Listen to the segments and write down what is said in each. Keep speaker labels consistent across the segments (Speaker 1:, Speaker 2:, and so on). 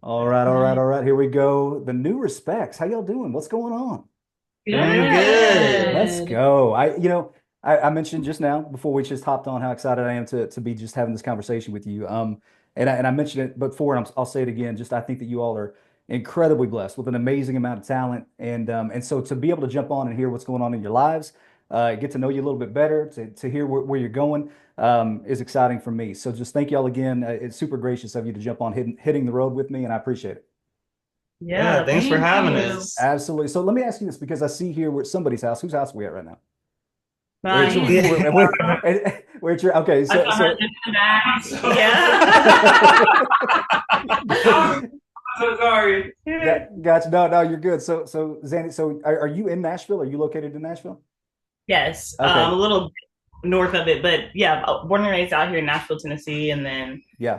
Speaker 1: All right. Here we go. The new respects. How y'all doing? What's going on?
Speaker 2: Doing
Speaker 3: Good.
Speaker 1: Let's
Speaker 2: good.
Speaker 1: go. I mentioned just now before we just hopped on how excited I am to be just having this conversation with you. And I mentioned it before, and I'll say it again. Just I think that you all are incredibly blessed with an amazing amount of talent, and so to be able to jump on and hear what's going on in your lives, get to know you a little bit better, to hear where you're going, is exciting for me. So just thank y'all again. It's super gracious of you to jump on hitting the road with me, and I appreciate it.
Speaker 3: Yeah,
Speaker 2: Yeah,
Speaker 3: thanks for
Speaker 2: thank
Speaker 3: having
Speaker 2: you.
Speaker 3: us.
Speaker 1: Absolutely. So let me ask you this because I see here we're at somebody's house. Whose house are we at right now? We're at
Speaker 2: Mine.
Speaker 1: we're at your okay.
Speaker 2: I
Speaker 1: So
Speaker 2: saw her
Speaker 1: so
Speaker 2: in the back.
Speaker 3: Yeah.
Speaker 2: I'm so sorry.
Speaker 1: gotcha. No, you're good. So Zandy, so are you in Nashville? Are you located in Nashville?
Speaker 2: Yes, a
Speaker 1: Okay.
Speaker 2: little north of it, but yeah, born and raised out here in Nashville, Tennessee, and then
Speaker 1: Yeah.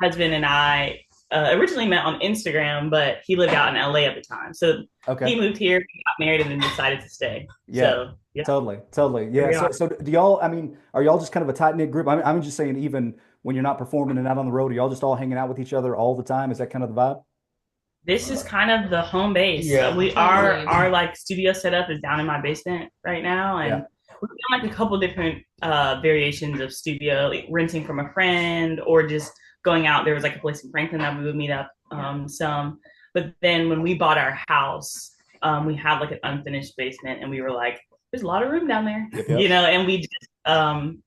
Speaker 2: husband and I originally met on Instagram, but he lived out in LA at the time, so
Speaker 1: Okay.
Speaker 2: he moved here, got married, and then decided to stay.
Speaker 1: Yeah.
Speaker 2: So yeah,
Speaker 1: Totally.
Speaker 2: here
Speaker 1: Yeah.
Speaker 2: we are.
Speaker 1: So do y'all? I mean, are y'all just kind of a tight knit group? I'm just saying, even when you're not performing and out on the road, are y'all just all hanging out with each other all the time? Is that kind of the vibe?
Speaker 2: This is kind of the home base.
Speaker 3: Yeah.
Speaker 2: We
Speaker 4: Totally.
Speaker 2: our like studio setup is down in my basement right now,
Speaker 1: Yeah.
Speaker 2: and we've done like a couple different variations of studio, like renting from a friend or just going out. There was like a place in Franklin that we would meet up some, but then when we bought our house, we had like an unfinished basement, and we were like, "There's a lot of room down there,"
Speaker 1: Yep. Yep.
Speaker 2: and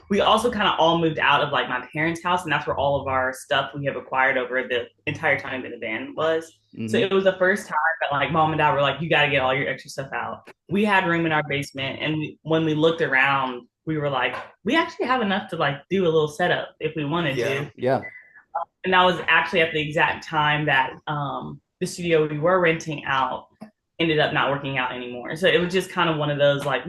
Speaker 2: we also kind of all moved out of like my parents' house, and that's where all of our stuff we have acquired over the entire time that the band was. So
Speaker 1: Hmm.
Speaker 2: it was the first time that like mom and dad were like, "You got to get all your extra stuff out." We had room in our basement, and when we looked around, we were like, "We actually have enough to like do a little setup if we wanted
Speaker 3: Yeah.
Speaker 2: to."
Speaker 1: Yeah.
Speaker 2: And that was actually at the exact time that the studio we were renting out ended up not working out anymore. So it was just kind of one of those like,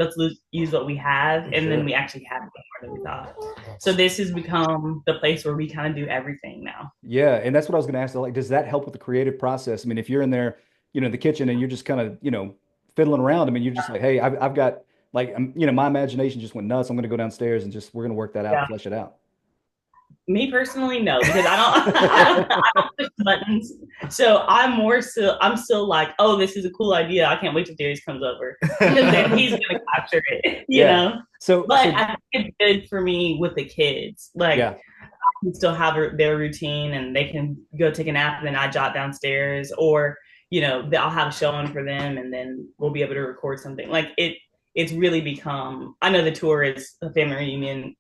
Speaker 2: use what we have, and then
Speaker 1: Sure.
Speaker 2: we actually had more than we thought. So this has become the place where we kind of do everything now.
Speaker 1: Yeah, and that's what I was going to ask. Like, does that help with the creative process? I mean, if you're in there, in the kitchen and you're just kind of, fiddling around, I mean, you're just like, hey, I've got like, my imagination just went nuts. I'm going to go downstairs and just we're going to work that out,
Speaker 2: Yeah.
Speaker 1: flesh it out.
Speaker 2: Me personally, no, because I don't push buttons. So I'm still like, oh, this is a cool idea. I can't wait till Darius comes over because then he's gonna capture it,
Speaker 1: Yeah. So,
Speaker 2: But
Speaker 1: so
Speaker 2: I think it's good for me with the kids. Like
Speaker 1: yeah,
Speaker 2: I can still have their routine, and they can go take a nap, and then I jot downstairs, or I'll have a show on for them, and then we'll be able to record something. Like it's really become. I know the tour is a family reunion,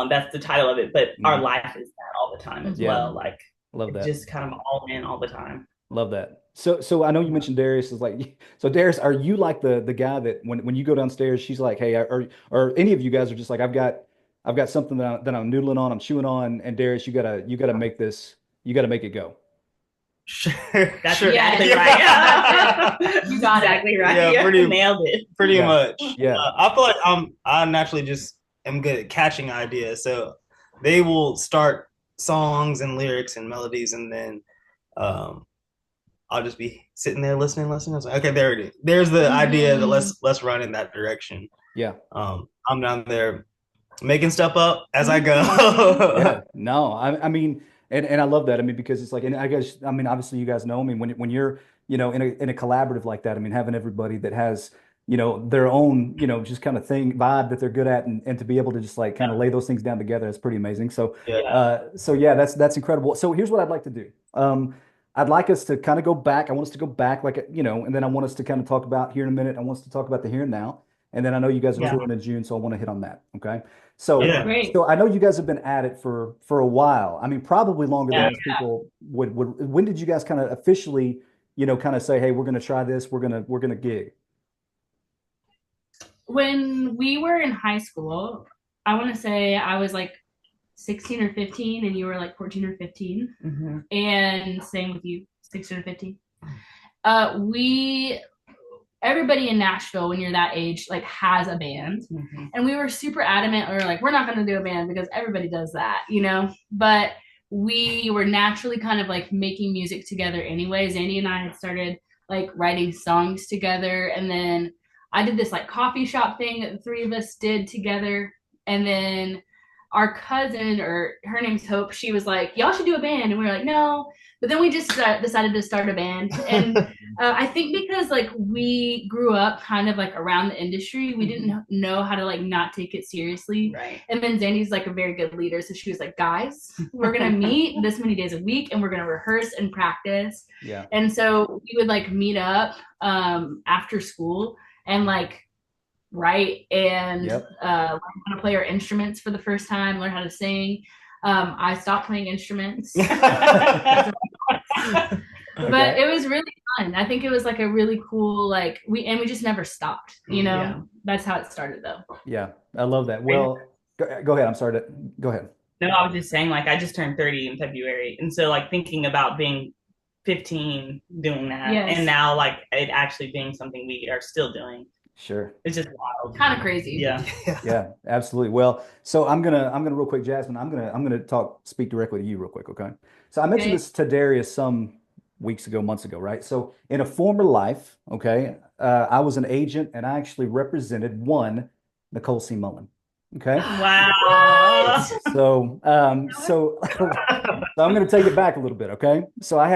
Speaker 2: that's the title of it, but our
Speaker 1: mhm,
Speaker 2: life is that all the time as
Speaker 1: yeah,
Speaker 2: well. Like
Speaker 1: love
Speaker 2: it's
Speaker 1: that.
Speaker 2: just kind of all in all the time.
Speaker 1: Love that. So I know you mentioned Darius is like, so Darius, are you like the guy that when you go downstairs, she's like, hey, or any of you guys are just like, I've got something that I'm noodling on, I'm chewing on, and Darius, you gotta make this, you gotta make it go.
Speaker 3: Sure.
Speaker 2: That's
Speaker 3: Sure.
Speaker 2: exactly
Speaker 4: Yes,
Speaker 2: right.
Speaker 4: that's it. You got it.
Speaker 2: Exactly right.
Speaker 3: Yeah,
Speaker 2: Yeah,
Speaker 3: pretty
Speaker 2: nailed it.
Speaker 3: pretty
Speaker 1: Yeah,
Speaker 3: much.
Speaker 1: yeah,
Speaker 3: I feel like I naturally just am good at catching ideas. So they will start songs and lyrics and melodies, and then um, I'll just be sitting there listening. I was like, okay, there it is. There's the idea that
Speaker 4: Mhm.
Speaker 3: let's run in that direction.
Speaker 1: yeah,
Speaker 3: I'm down there making stuff up as I go.
Speaker 1: yeah. No, I mean, and I love that. I mean, because it's like, and I guess, I mean, obviously you guys know, I mean, when you're, in a collaborative like that, I mean, having everybody that has, their own, just kind of thing, vibe that they're good at, and to be able to just like kind of lay those things down together is pretty amazing. So,
Speaker 3: Yeah.
Speaker 1: so yeah, that's incredible. So here's what I'd like to do. I'd like us to kind of go back. I want us to go back, like, and then I want us to kind of talk about here in a minute. I want us to talk about the here and now. And then I know you guys are
Speaker 2: Yeah.
Speaker 1: touring in June, so I want to hit on that. Okay. So,
Speaker 3: Yeah.
Speaker 4: Great.
Speaker 1: so I know you guys have been at it for a while. I mean, probably longer than
Speaker 2: Yeah.
Speaker 1: most people would. When did you guys kind of officially, kind of say, hey, we're going to try this. We're gonna gig.
Speaker 4: When we were in high school, I want to say I was like 16 or 15 and you were like 14 or 15.
Speaker 2: Mm-hmm.
Speaker 4: And same with you, 16 or 15. We everybody in Nashville when you're that age like has a band.
Speaker 2: Mm-hmm.
Speaker 4: And we were super adamant. We were like, we're not going to do a band because everybody does that. But we were naturally kind of like making music together anyways. Andy and I had started like writing songs together. And then I did this like coffee shop thing that the three of us did together. And then our cousin, or her name's Hope, she was like, y'all should do a band. And we were like, no. But then we just decided to start a band. And I think because like we grew up kind of like around the industry, we didn't know how to like not take it seriously.
Speaker 2: Right.
Speaker 4: And then Zandy's like a very good leader. So she was like, guys, we're going to meet this many days a week and we're going to rehearse and practice.
Speaker 1: Yeah.
Speaker 4: And so we would like meet up after school and like write and learn how to play our instruments for the first time, learn how to sing. I stopped playing instruments. But it was really fun. I think it was like a really cool, like we just never stopped, you know.
Speaker 2: Yeah.
Speaker 4: That's how it started though.
Speaker 1: Yeah, I love that. Well, go ahead. I'm sorry to go ahead.
Speaker 2: No, I was just saying, like, I just turned 30 in February. And so, like, thinking about being 15 doing that, and now, like, it actually being something we are still doing.
Speaker 1: Sure.
Speaker 2: It's just wild.
Speaker 4: Kind of crazy.
Speaker 2: Yeah.
Speaker 1: Yeah, absolutely. Well, so I'm gonna real quick, Jasmine, I'm gonna speak directly to you real quick, okay? So I mentioned this to Darius some months ago, right? So in a former life, okay, I was an agent and I actually represented one Nicole C. Mullen. Okay.
Speaker 2: Wow.
Speaker 1: So I'm going to take it back a little bit. Okay. So I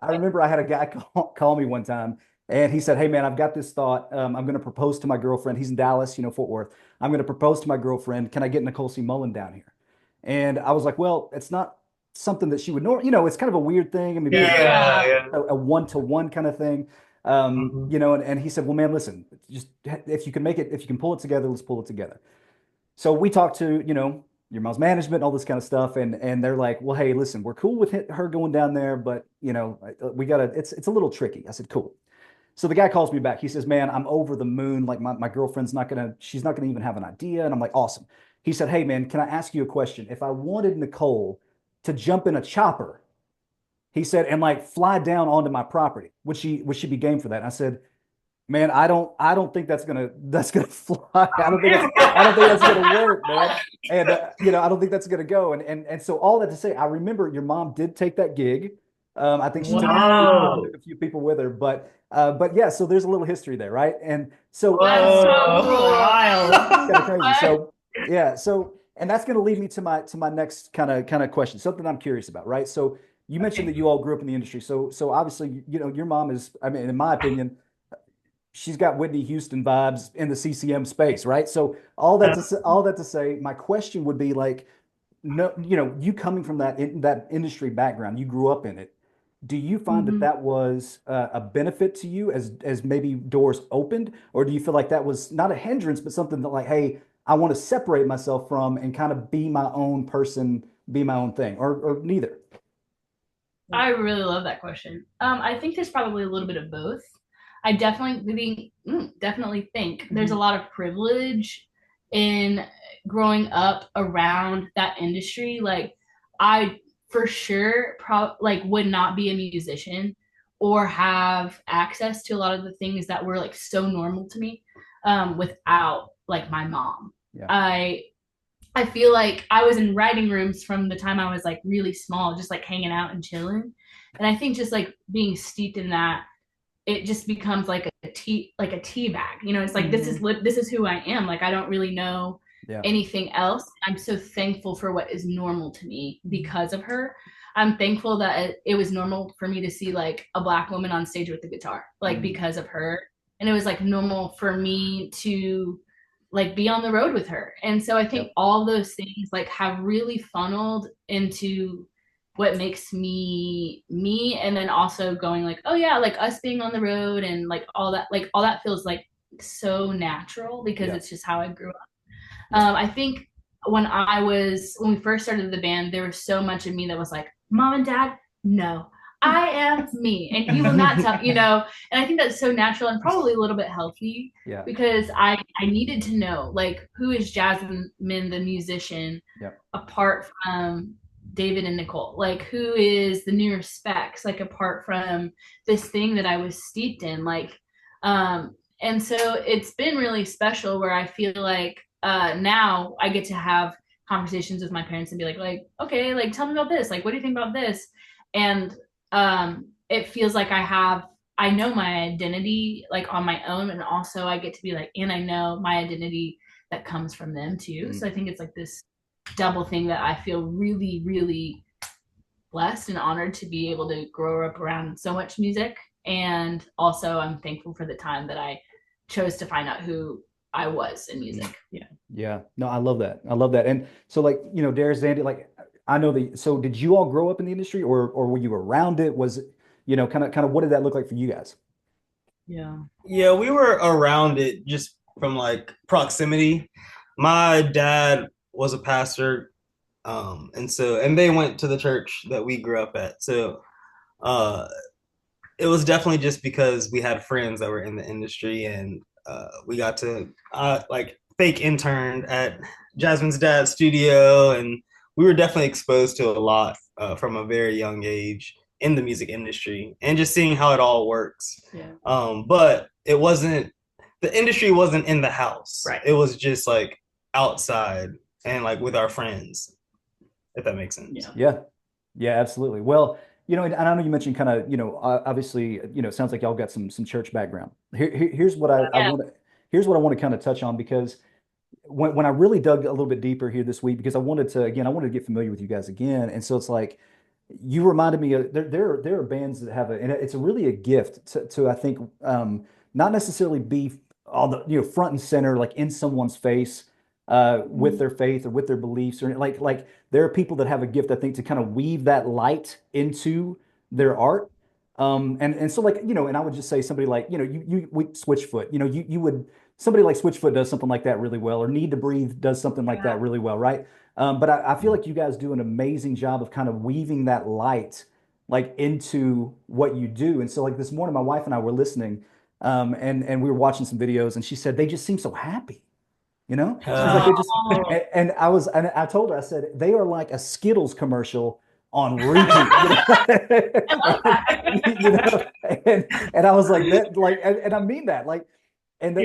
Speaker 1: remember I had a guy call me one time and he said, hey man, I've got this thought. I'm going to propose to my girlfriend. He's in Dallas, Fort Worth. I'm going to propose to my girlfriend. Can I get Nicole C. Mullen down here? And I was like, well, it's not something that she would normally, it's kind of a weird thing. I mean, a one-to-one kind of thing. And he said, well, man, listen, just if you can pull it together, let's pull it together. So we talked to, your mom's management, all this kind of stuff. And they're like, well, hey, listen, we're cool with her going down there, but it's a little tricky. I said, cool. So the guy calls me back. He says, man, I'm over the moon. Like my girlfriend's she's not going to even have an idea. And I'm like, awesome. He said, hey man, can I ask you a question? If I wanted Nicole to jump in a chopper, he said, and like fly down onto my property, would she be game for that? And I said, man, I don't think that's gonna fly. I don't think that's gonna work, man. And I don't think that's gonna go. And so all that to say, I remember your mom did take that gig. I think she took a few people with her, but yeah. So there's a little history there, right? And so
Speaker 4: that's so
Speaker 2: wild,
Speaker 1: kind of crazy. So yeah. So and that's gonna lead me to my next kind of question, something I'm curious about, right? So you mentioned that you all grew up in the industry. So obviously, your mom is, I mean, in my opinion, she's got Whitney Houston vibes in the CCM space, right? So all that to say, my question would be like, no, you coming from that industry background, you grew up in it. Do you find that was a benefit to you as maybe doors opened, or do you feel like that was not a hindrance, but something that like, hey, I want to separate myself from and kind of be my own person, be my own thing, or neither?
Speaker 4: I really love that question. I think there's probably a little bit of both. I definitely think there's a lot of privilege in growing up around that industry. Like I for sure would not be a musician or have access to a lot of the things that were like so normal to me without like my mom. Yeah. I feel like I was in writing rooms from the time I was like really small, just like hanging out and chilling. And I think just like being steeped in that, it just becomes like a tea bag. It's like, this is who I am. Like, I don't really know anything else. I'm so thankful for what is normal to me because of her. I'm thankful that it was normal for me to see like a Black woman on stage with the guitar, like because of her. And it was like normal for me to like be on the road with her. And so I think all those things like have really funneled into what makes me me. And then also going like, oh yeah, like us being on the road and like all that feels like so natural because it's just how I grew up. I think when we first started the band, there was so much of me that was like, Mom and Dad, no, I am me, and you will not tell, and I think that's so natural and probably a little bit healthy because I needed to know, like, who is Jasmine, the musician, apart from David and Nicole? Like, who is the New Respects, like, apart from this thing that I was steeped in, like, and so it's been really special where I feel like now I get to have conversations with my parents and be like, okay, like, tell me about this. Like, what do you think about this? And it feels like I know my identity like on my own, and also I get to be like, and I know my identity that comes from them too. So I think it's like this double thing that I feel really, really blessed and honored to be able to grow up around so much music. And also, I'm thankful for the time that I chose to find out who I was in music.
Speaker 2: Yeah.
Speaker 1: Yeah. No, I love that. I love that. And so like, Darius, Zandy, like I know that so did you all grow up in the industry or were you around it? Was it, kind of what did that look like for you guys?
Speaker 2: Yeah.
Speaker 3: Yeah, we were around it just from like proximity. My dad was a pastor, and they went to the church that we grew up at. So uh, it was definitely just because we had friends that were in the industry, and we got to like fake intern at Jasmine's dad's studio, and we were definitely exposed to a lot from a very young age in the music industry, and just seeing how it all works.
Speaker 2: Yeah.
Speaker 3: But it wasn't the industry wasn't in the house.
Speaker 2: Right.
Speaker 3: It was just like outside and like with our friends, if that makes sense.
Speaker 2: Yeah.
Speaker 1: Yeah. Yeah, absolutely. Well, and I know you mentioned kind of, obviously, it sounds like y'all got some church background. Here's what I
Speaker 4: Yeah.
Speaker 1: want to here's what I want to kind of touch on because when I really dug a little bit deeper here this week, because I wanted to get familiar with you guys again. And so it's like you reminded me of there are bands that have and it's really a gift to I think not necessarily be all the front and center like in someone's face with their faith or with their beliefs or like there are people that have a gift I think to kind of weave that light into their art. And so like and I would just say somebody like Switchfoot, you would somebody like Switchfoot does something like that really well, or Need to Breathe does something like that really well, right? But I feel like you guys do an amazing job of kind of weaving that light like into what you do. And so like this morning, my wife and I were listening, and we were watching some videos, and she said they just seem so happy. She was like they just, and I told her I said they are like a Skittles commercial on repeat. And I was like that, like, and I mean that, like, and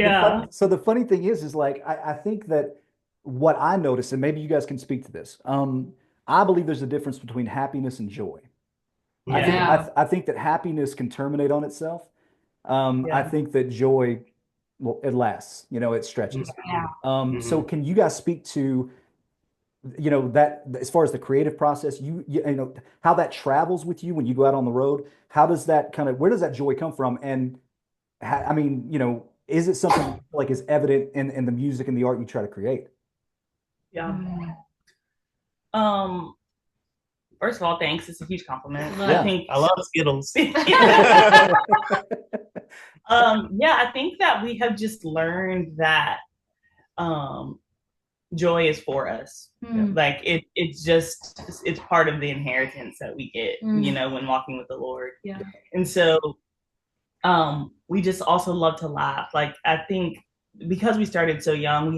Speaker 1: so the funny thing is like I think that what I noticed, and maybe you guys can speak to this. I believe there's a difference between happiness and joy.
Speaker 2: Yeah.
Speaker 1: I think that happiness can terminate on itself. I think that joy, well, it lasts. It stretches. So can you guys speak to that as far as the creative process, how that travels with you when you go out on the road? How does that where does that joy come from? And I mean, is it something you feel like is evident in the music and the art you try to create?
Speaker 2: Yeah. First of all, thanks. It's a huge compliment.
Speaker 1: Yeah.
Speaker 3: I love Skittles.
Speaker 2: Yeah, I think that we have just learned that joy is for us. Like it's part of the inheritance that we get, when walking with the Lord.
Speaker 4: Yeah.
Speaker 2: And so we just also love to laugh. Like I think because we started so young,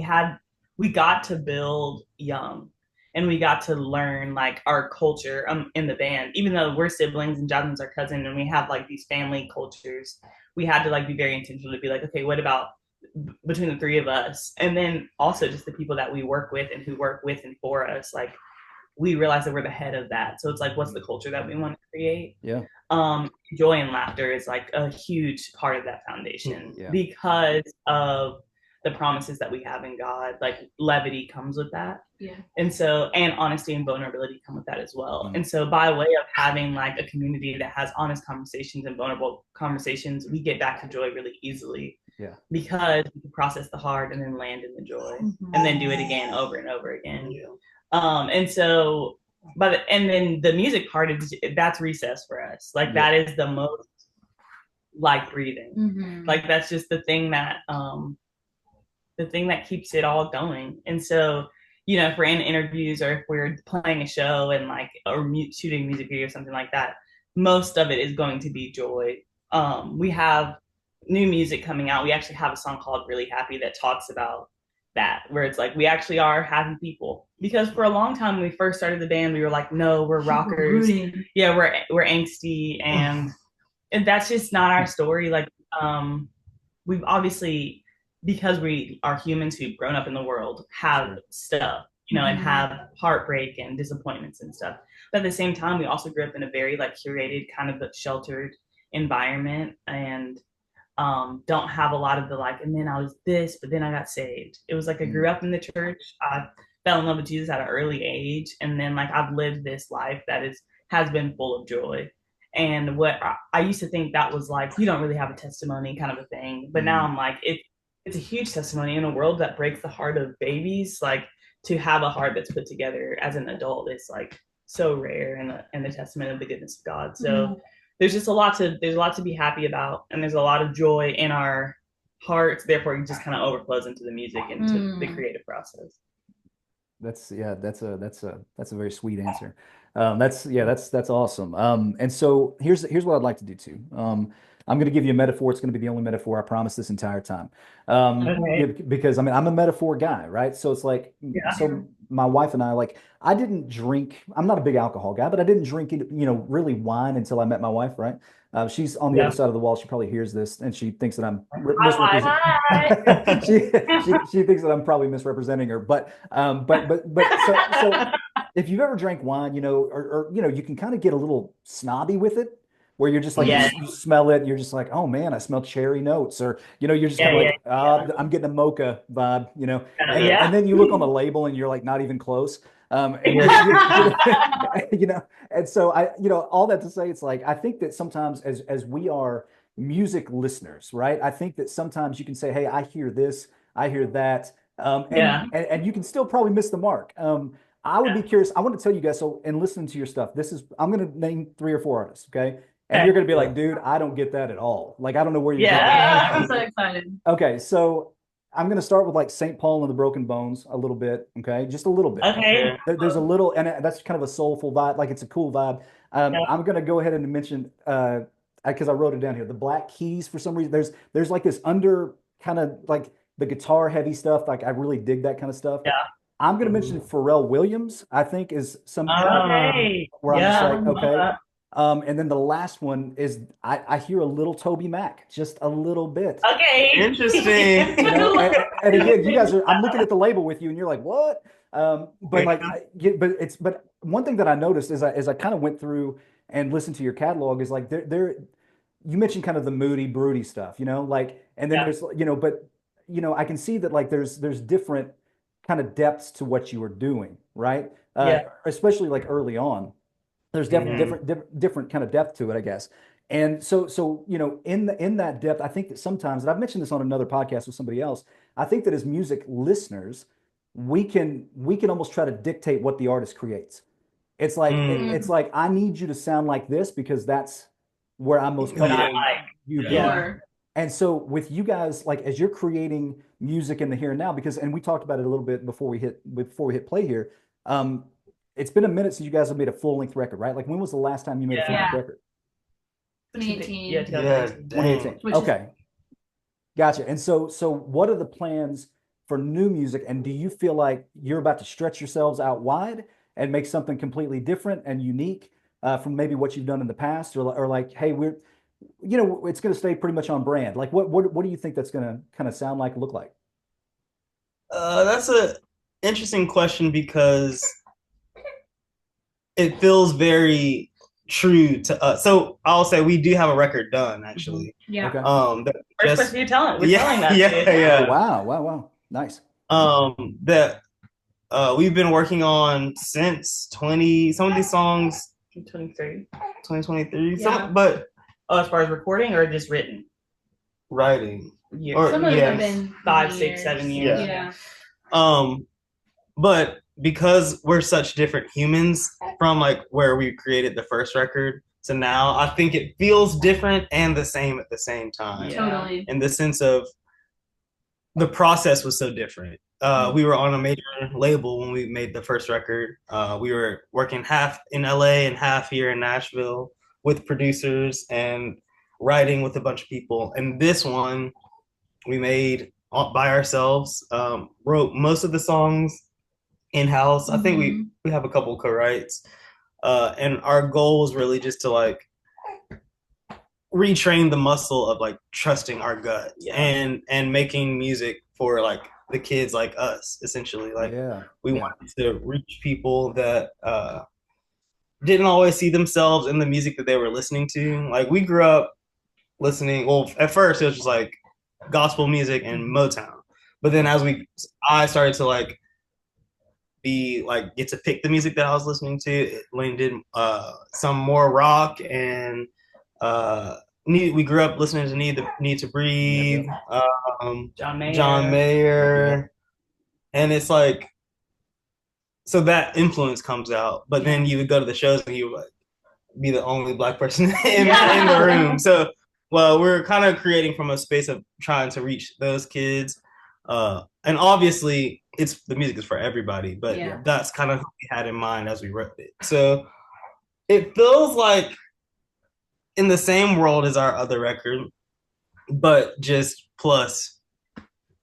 Speaker 2: we got to build young. And we got to learn like our culture in the band, even though we're siblings and Jasmine's our cousin and we have like these family cultures. We had to like be very intentional to be like, okay, what about between the three of us? And then also just the people that we work with and who work with and for us, like we realize that we're the head of that. So it's like, what's the culture that we want to create?
Speaker 1: Yeah.
Speaker 2: Joy and laughter is like a huge part of that foundation because of the promises that we have in God. Like levity comes with that.
Speaker 4: Yeah.
Speaker 2: And so, and honesty and vulnerability come with that as well. And so by way of having like a community that has honest conversations and vulnerable conversations, we get back to joy really easily.
Speaker 1: Yeah.
Speaker 2: Because we can process the hard and then land in the joy and then do it again over and over again. And so, and then the music part that's recess for us. Like that is the most like breathing. Like that's just the thing that keeps it all going. And so, if we're in interviews or if we're playing a show and like, or shooting a music video or something like that, most of it is going to be joy. We have new music coming out. We actually have a song called Really Happy that talks about that, where it's like, we actually are happy people. Because for a long time, when we first started the band, we were like, no, we're rockers. Yeah, we're angsty. And that's just not our story. Like, we've obviously, because we are humans who've grown up in the world, have stuff, and have heartbreak and disappointments and stuff. But at the same time, we also grew up in a very like curated kind of sheltered environment and don't have a lot of the like, and then I was this, but then I got saved. It was like I grew up in the church. I fell in love with Jesus at an early age, and then like I've lived this life that has been full of joy. And what I used to think that was like, you don't really have a testimony kind of a thing, but now I'm like, it's a huge testimony in a world that breaks the heart of babies. Like, to have a heart that's put together as an adult is like so rare, and the testament of the goodness of God. So there's a lot to be happy about, and there's a lot of joy in our hearts. Therefore, it just kind of overflows into the music and to the creative process.
Speaker 1: That's a very sweet answer. That's awesome. And so here's what I'd like to do too. I'm going to give you a metaphor. It's going to be the only metaphor I promise this entire time. Because I mean, I'm a metaphor guy, right? So it's like, so my wife and I, like, I didn't drink. I'm not a big alcohol guy, but I didn't drink, really wine until I met my wife, right? She's on the other side of the wall. She probably hears this, and she thinks that I'm she thinks that I'm probably misrepresenting her. But so if you've ever drank wine, or you can kind of get a little snobby with it, where you're just like, you smell it, and you're just like, oh man, I smell cherry notes, or you're just kind of like, I'm getting a mocha vibe, and then you look on the label and you're like, not even close. And and so all that to say, it's like, I think that sometimes as we are music listeners, right? I think that sometimes you can say, hey, I hear this, I hear that, and you can still probably miss the mark. I would be curious. I want to tell you guys, so in listening to your stuff, I'm going to name 3 or 4 artists, okay? And you're going to be like, dude, I don't get that at all. Like, I don't know where you're getting that.
Speaker 4: I'm so excited.
Speaker 1: Okay, so I'm going to start with like St. Paul and the Broken Bones a little bit, okay? Just a little bit.
Speaker 2: Okay.
Speaker 1: There's a little, and that's kind of a soulful vibe. Like, it's a cool vibe. I'm going to go ahead and mention, because I wrote it down here, the Black Keys. For some reason, there's like this under kind of like the guitar heavy stuff. Like, I really dig that kind of stuff.
Speaker 2: Yeah.
Speaker 1: I'm going to mention Pharrell Williams, I think, is some where I'm just like, okay. And then the last one is I hear a little Toby Mac, just a little bit.
Speaker 2: Okay.
Speaker 3: Interesting.
Speaker 1: And again, you guys I'm looking at the label with you, and you're like, what? But like, but one thing that I noticed as I kind of went through and listened to your catalog is like you mentioned kind of the moody, broody stuff, like, and then there's but I can see that like there's different kind of depths to what you were doing, right? Especially like early on. There's definitely different kind of depth to it, I guess. And so in that depth, I think that sometimes, and I've mentioned this on another podcast with somebody else, I think that as music listeners, we can almost try to dictate what the artist creates. It's like it's like, I need you to sound like this because that's where I'm most comfortable. And so with you guys, like, as you're creating music in the here and now, and we talked about it a little bit before we hit play here. It's been a minute since you guys have made a full-length record, right? Like, when was the last time you made a full-length record?
Speaker 4: 2018.
Speaker 2: Yeah,
Speaker 1: 2018. Okay. Gotcha. And so what are the plans for new music? And do you feel like you're about to stretch yourselves out wide and make something completely different and unique from maybe what you've done in the past? Or like, hey, it's going to stay pretty much on brand. Like, what do you think that's going to kind of sound like, look like?
Speaker 3: That's a interesting question, because it feels very true to us. So I'll say we do have a record done, actually.
Speaker 4: Yeah.
Speaker 1: Okay.
Speaker 2: First person you're telling. We're telling that.
Speaker 3: Yeah.
Speaker 1: Oh, wow. Nice.
Speaker 3: That we've been working on since some of these songs. 2023.
Speaker 4: Yeah.
Speaker 3: But
Speaker 2: as far as recording or just written?
Speaker 3: Writing.
Speaker 2: Years.
Speaker 4: Some of them have been
Speaker 2: 5, 6, 7 years.
Speaker 4: Yeah.
Speaker 3: But because we're such different humans from like where we created the first record to now, I think it feels different and the same at the same time.
Speaker 4: Totally.
Speaker 3: In the sense of the process was so different. We were on a major label when we made the first record. We were working half in LA and half here in Nashville with producers and writing with a bunch of people. And this one we made by ourselves, wrote most of the songs in-house. I think we have a couple co-writes. And our goal was really just to like retrain the muscle of like trusting our gut and making music for like the kids like us, essentially. Like we wanted to reach people that didn't always see themselves in the music that they were listening to. Like, we grew up listening, well, at first it was just like gospel music and Motown. But then as I started to like get to pick the music that I was listening to. Lane did some more rock, and we grew up listening to Need to Breathe,
Speaker 2: John Mayer.
Speaker 3: John Mayer, and it's like, so that influence comes out, but then you would go to the shows and you would like be the only Black person in the room. So, well, we're kind of creating from a space of trying to reach those kids. And obviously the music is for everybody, but that's kind of who we had in mind as we wrote it. So it feels like in the same world as our other record, but just plus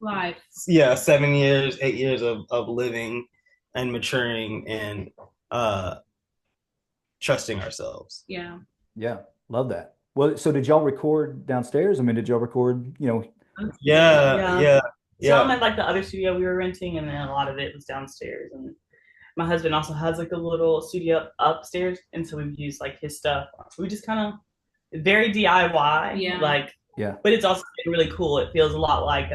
Speaker 4: live.
Speaker 3: 8 years of living and maturing and trusting ourselves.
Speaker 4: Yeah.
Speaker 1: Yeah. Love that. Well, so did y'all record downstairs? I mean, did y'all record,
Speaker 3: Yeah.
Speaker 2: Some at like the other studio we were renting, and then a lot of it was downstairs. And my husband also has like a little studio upstairs, and so we've used like his stuff. So we just kind of very DIY, but it's also been really cool. It feels a lot like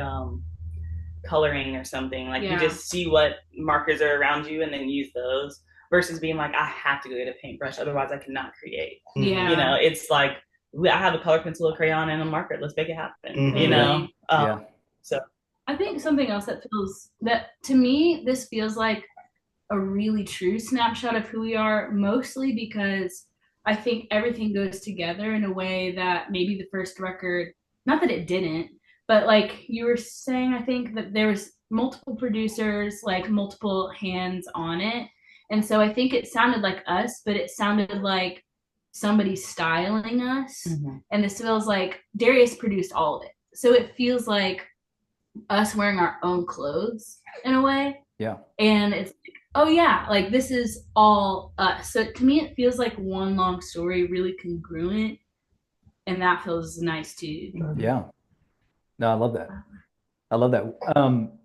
Speaker 2: coloring or something. Like you just see what markers are around you and then use those, versus being like, I have to go get a paintbrush, otherwise I cannot create.
Speaker 4: Yeah.
Speaker 2: It's like I have a color pencil, a crayon, and a marker. Let's make it happen. So
Speaker 4: I think something else that to me, this feels like a really true snapshot of who we are, mostly because I think everything goes together in a way that maybe the first record, not that it didn't, but like you were saying, I think that there was multiple producers, like multiple hands on it. And so I think it sounded like us, but it sounded like somebody styling us. Mm-hmm. And this feels like Darius produced all of it. So it feels like us wearing our own clothes in a way.
Speaker 1: Yeah.
Speaker 4: And it's like, oh yeah, like this is all us. So to me, it feels like one long story, really congruent. And that feels nice too.
Speaker 1: Yeah. No, I love that. I love that.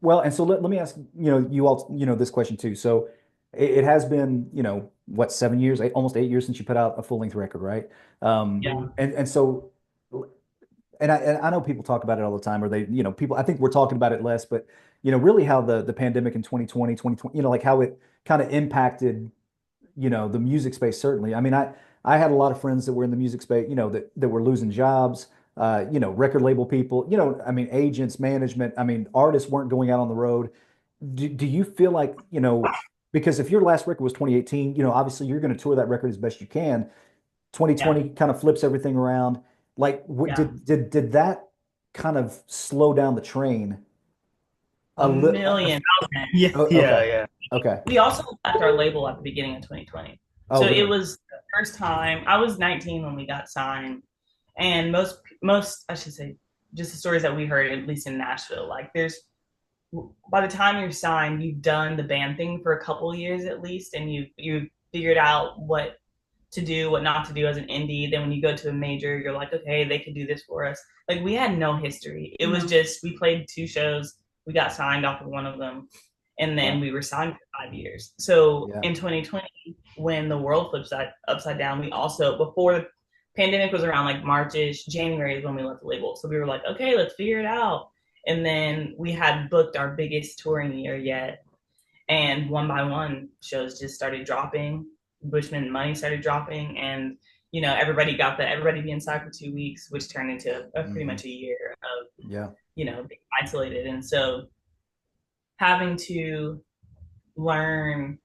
Speaker 1: Well, and so let me ask, you all, this question too. So it has been, 7 years, almost 8 years since you put out a full-length record, right? And so, and I know people talk about it all the time, or they, people, I think we're talking about it less, but, really how the pandemic in 2020, like how it kind of impacted, the music space, certainly. I mean, I had a lot of friends that were in the music space, that were losing jobs, record label people, I mean, agents, management, I mean, artists weren't going out on the road. Do you feel like, because if your last record was 2018, obviously you're going to tour that record as best you can. 2020 kind of flips everything around. Like, did that kind of slow down the train?
Speaker 2: A million.
Speaker 3: Yeah.
Speaker 1: Okay.
Speaker 2: We also left our label at the beginning of 2020. So it was the first time. I was 19 when we got signed, and most I should say, just the stories that we heard, at least in Nashville, like by the time you're signed, you've done the band thing for a couple of years at least, and you figured out what to do, what not to do as an indie. Then when you go to a major, you're like, okay, they can do this for us. Like, we had no history. It was just, we played 2 shows, we got signed off of one of them, and then we were signed for 5 years. So in 2020, when the world flipped upside down, we also, before the pandemic was around like March-ish, January is when we left the label. So we were like, okay, let's figure it out. And then we had booked our biggest touring year yet. And one by one, shows just started dropping. Bushman money started dropping. And, everybody be inside for 2 weeks, which turned into pretty much a year of, being isolated. And so having to learn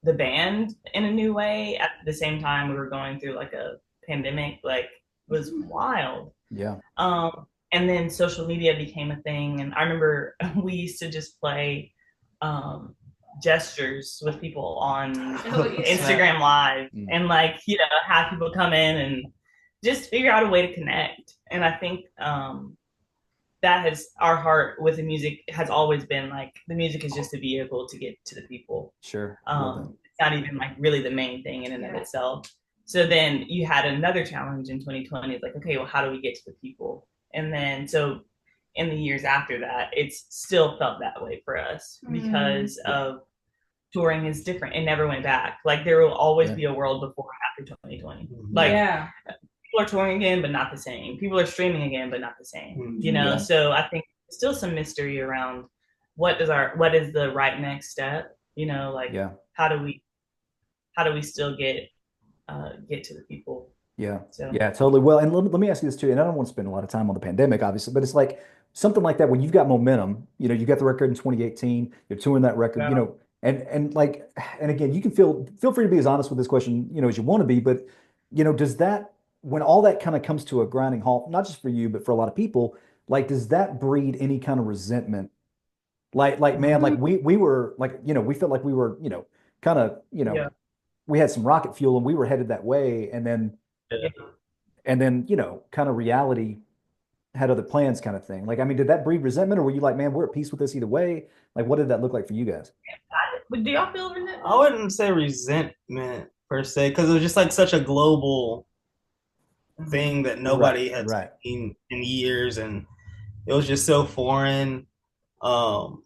Speaker 2: the band in a new way at the same time we were going through like a pandemic, like, was wild.
Speaker 1: Yeah.
Speaker 2: And then social media became a thing. And I remember we used to just play gestures with people on Instagram Live and have people come in and just figure out a way to connect. And I think that has, our heart with the music has always been like, the music is just a vehicle to get to the people.
Speaker 1: Sure.
Speaker 2: It's not even like really the main thing in and of itself. So then you had another challenge in 2020. It's like, okay, well, how do we get to the people? And then, so in the years after that, it's still felt that way for us because of touring is different. It never went back. Like, there will always be a world before or after 2020. Like, people are touring again, but not the same. People are streaming again, but not the same. So I think there's still some mystery around what is the right next step, Like
Speaker 1: Yeah.
Speaker 2: how do we still get to the people?
Speaker 1: Yeah.
Speaker 2: So
Speaker 1: Yeah, totally. Well, and let me ask you this too, and I don't want to spend a lot of time on the pandemic, obviously, but it's like something like that when you've got momentum, you got the record in 2018, you're touring that record,
Speaker 2: yeah.
Speaker 1: and like, and again, you can feel free to be as honest with this question, as you want to be, but does that when all that kind of comes to a grinding halt, not just for you, but for a lot of people, like, does that breed any kind of resentment? Like, man, like we were like, we felt like we were, kind of,
Speaker 2: Yeah.
Speaker 1: we had some rocket fuel and we were headed that way,
Speaker 3: Yeah.
Speaker 1: and then kind of reality had other plans, kind of thing. Like, I mean, did that breed resentment, or were you like, man, we're at peace with this either way? Like, what did that look like for you guys?
Speaker 2: But do y'all feel resentment?
Speaker 3: I wouldn't say resentment per se, because it was just like such a global thing that nobody had
Speaker 1: Right.
Speaker 3: seen in years, and it was just so foreign. Um,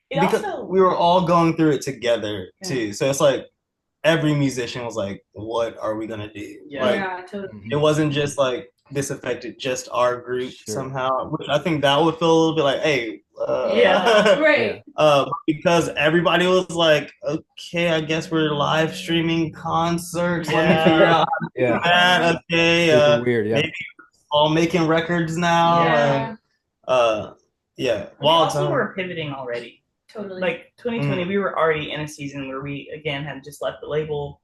Speaker 3: because we were all going through it together too. So it's like every musician was like, "What are we gonna do?"
Speaker 2: Yeah.
Speaker 3: Like,
Speaker 4: Totally.
Speaker 3: it wasn't just like this affected just our group
Speaker 1: Sure.
Speaker 3: somehow, which I think that would feel a little bit like, "Hey,
Speaker 4: Right.
Speaker 3: because everybody was like, okay, I guess we're live streaming concerts. Let me
Speaker 2: Yeah.
Speaker 3: figure out how to do
Speaker 1: Yeah.
Speaker 3: that. Okay,
Speaker 1: Super weird. Yeah.
Speaker 3: maybe all making records now.
Speaker 2: Yeah.
Speaker 3: And yeah.
Speaker 2: We also were pivoting already.
Speaker 4: Totally.
Speaker 2: Like 2020, we were already in a season where we again had just left the label.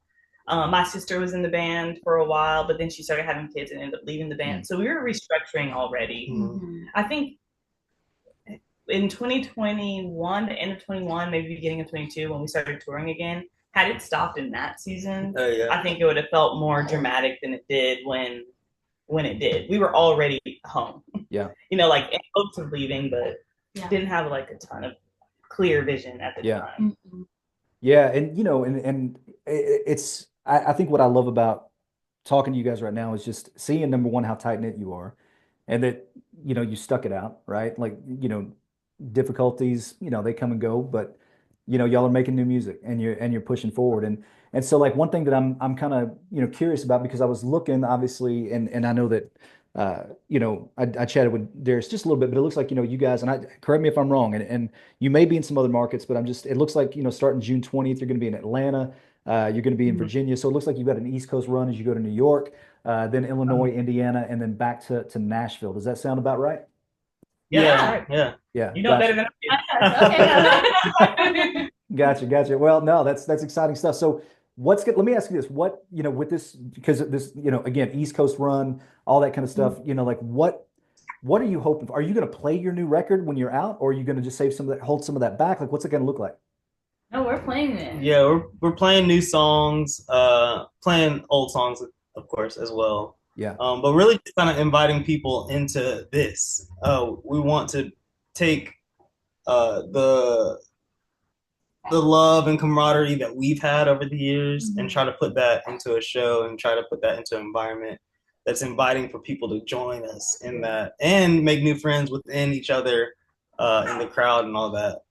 Speaker 2: My sister was in the band for a while, but then she started having kids and ended up leaving the band. So we were restructuring already. I think in 2021, the end of 21, maybe beginning of 22, when we started touring again, had it stopped in that season, I think it would have felt more dramatic than it did when it did. We were already home.
Speaker 1: Yeah.
Speaker 2: Like in hopes of leaving, but didn't have like a ton of clear vision at the time.
Speaker 1: Yeah, and and it's I think what I love about talking to you guys right now is just seeing, number one, how tight knit you are, and that you stuck it out, right? Like, difficulties, they come and go, but y'all are making new music and you're pushing forward. And so, like, one thing that I'm kind of curious about, because I was looking, obviously, and I know that I chatted with Darius just a little bit, but it looks like you guys, and correct me if I'm wrong, and you may be in some other markets, but it looks like starting June 20th, you're going to be in Atlanta, you're going to be in Virginia, so it looks like you've got an East Coast run as you go to New York, then Illinois, Indiana, and then back to Nashville. Does that sound about right?
Speaker 2: Yeah. You know better than
Speaker 4: I
Speaker 1: Gotcha. Well, no, that's exciting stuff. So let me ask you this, with this, because this, again, East Coast run, all that kind of stuff, like what are you hoping for? Are you going to play your new record when you're out, or are you going to just save some of that, hold some of that back? Like, what's it going to look like?
Speaker 4: No, we're playing it.
Speaker 3: Yeah, we're playing new songs, playing old songs, of course, as well.
Speaker 1: Yeah.
Speaker 3: But really just kind of inviting people into this. We want to take the love and camaraderie that we've had over the years and try to put that into a show and try to put that into an environment that's inviting for people to join us in that and make new friends within each other in the crowd and all that.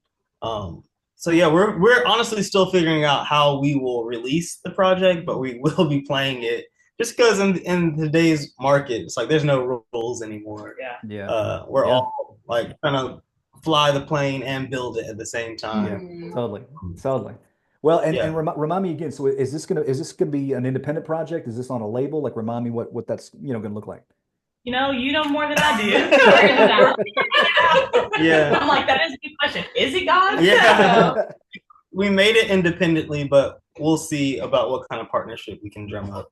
Speaker 3: So yeah, we're honestly still figuring out how we will release the project, but we will be playing it just because in today's market, it's like there's no rules anymore.
Speaker 1: Yeah.
Speaker 3: We're all like trying to fly the plane and build it at the same time.
Speaker 1: Yeah, totally. Well, and remind me again. So is this gonna be an independent project? Is this on a label? Like, remind me what that's gonna look like.
Speaker 2: You know more than I do.
Speaker 3: Yeah.
Speaker 2: I'm like, that is a good question. Is it God?
Speaker 3: Yeah. We made it independently, but we'll see about what kind of partnership we can drum up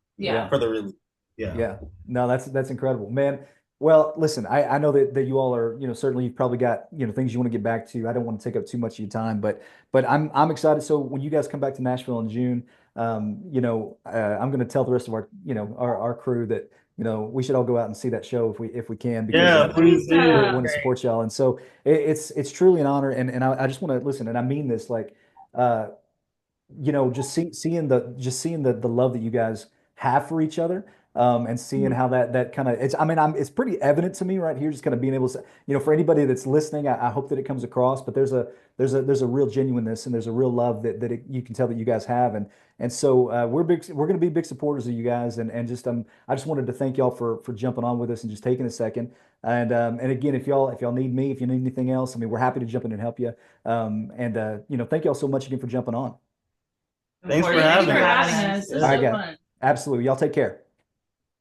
Speaker 3: for the release.
Speaker 1: Yeah. No, that's incredible, man. Well, listen, I know that you all are, certainly you've probably got, things you want to get back to. I don't want to take up too much of your time, but I'm excited. So when you guys come back to Nashville in June, I'm going to tell the rest of our, our crew that, we should all go out and see that show if we can, because
Speaker 3: please do.
Speaker 1: we want to support y'all. And so it's truly an honor. And I just want to listen, and I mean this, like, just seeing the love that you guys have for each other. and seeing how that kind of it's. I mean, it's pretty evident to me right here, just kind of being able to, for anybody that's listening, I hope that it comes across. But there's a real genuineness and there's a real love that you can tell that you guys have, and so we're going to be big supporters of you guys, and just I just wanted to thank y'all for jumping on with us and just taking a second. And again, if y'all need me, if you need anything else, I mean, we're happy to jump in and help you. Thank y'all so much again for jumping on.
Speaker 3: Thanks for
Speaker 4: Thank you
Speaker 3: having
Speaker 4: for
Speaker 3: us.
Speaker 4: having us. This
Speaker 1: All right,
Speaker 4: was so
Speaker 1: guys.
Speaker 4: fun.
Speaker 1: Absolutely. Y'all take care.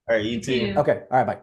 Speaker 3: All right, you too.
Speaker 1: Okay. All right. Bye.